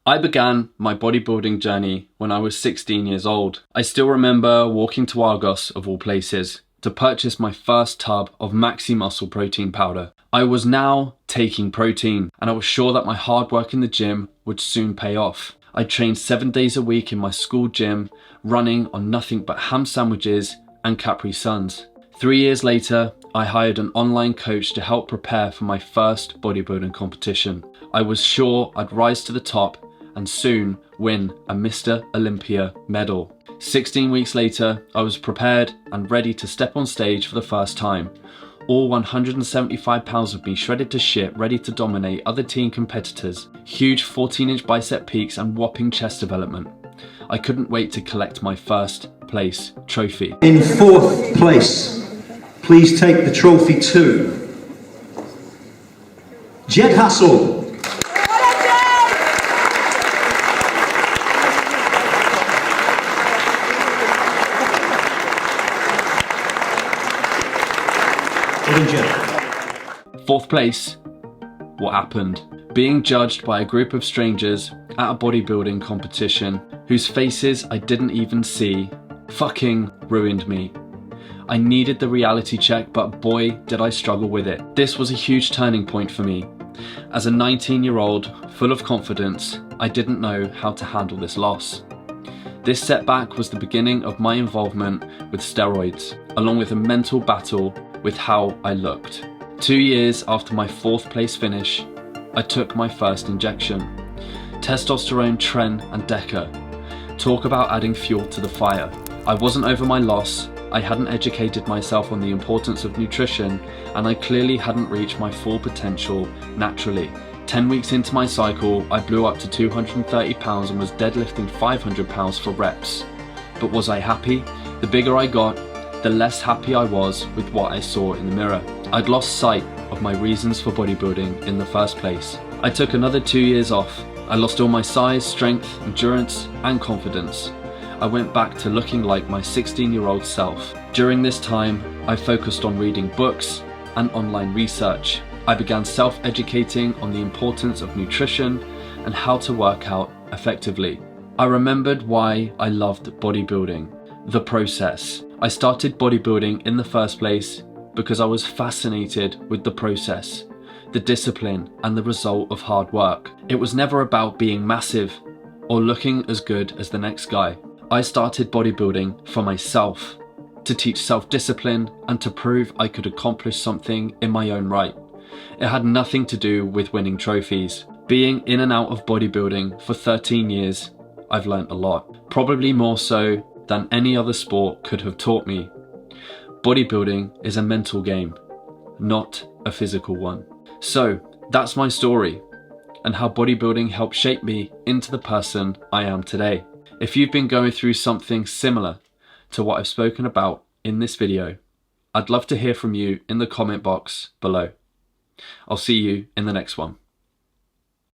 I began my bodybuilding journey when I was 16 years old. I still remember walking to Argos, of all places, to purchase my first tub of Maxi Muscle protein powder. I was now taking protein, and I was sure that my hard work in the gym would soon pay off. I trained 7 days a week in my school gym, running on nothing but ham sandwiches and Capri Suns. 3 years later, I hired an online coach to help prepare for my first bodybuilding competition. I was sure I'd rise to the top and soon win a Mr. Olympia medal. 16 weeks later, I was prepared and ready to step on stage for the first time. All 175 pounds of me shredded to shit, ready to dominate other teen competitors. Huge 14-inch bicep peaks and whopping chest development. I couldn't wait to collect my first place trophy. In fourth place, please take the trophy to Jed Hassel. Fourth place, what happened? Being judged by a group of strangers at a bodybuilding competition whose faces I didn't even see fucking ruined me. I needed the reality check, but boy did I struggle with it. This was a huge turning point for me. As a 19-year-old full of confidence, I didn't know how to handle this loss. This setback was the beginning of my involvement with steroids, along with a mental battle with how I looked. 2 years after my fourth place finish, I took my first injection. Testosterone, Tren and Deca. Talk about adding fuel to the fire. I wasn't over my loss, I hadn't educated myself on the importance of nutrition, and I clearly hadn't reached my full potential naturally. 10 weeks into my cycle, I blew up to 230 pounds and was deadlifting 500 pounds for reps. But was I happy? The bigger I got, the less happy I was with what I saw in the mirror. I'd lost sight of my reasons for bodybuilding in the first place. I took another 2 years off. I lost all my size, strength, endurance, and confidence. I went back to looking like my 16-year-old self. During this time, I focused on reading books and online research. I began self-educating on the importance of nutrition and how to work out effectively. I remembered why I loved bodybuilding, the process. I started bodybuilding in the first place because I was fascinated with the process, the discipline, and the result of hard work. It was never about being massive or looking as good as the next guy. I started bodybuilding for myself, to teach self-discipline and to prove I could accomplish something in my own right. It had nothing to do with winning trophies. Being in and out of bodybuilding for 13 years, I've learnt a lot, probably more so than any other sport could have taught me. Bodybuilding is a mental game, not a physical one. So that's my story and how bodybuilding helped shape me into the person I am today. If you've been going through something similar to what I've spoken about in this video, I'd love to hear from you in the comment box below. I'll see you in the next one.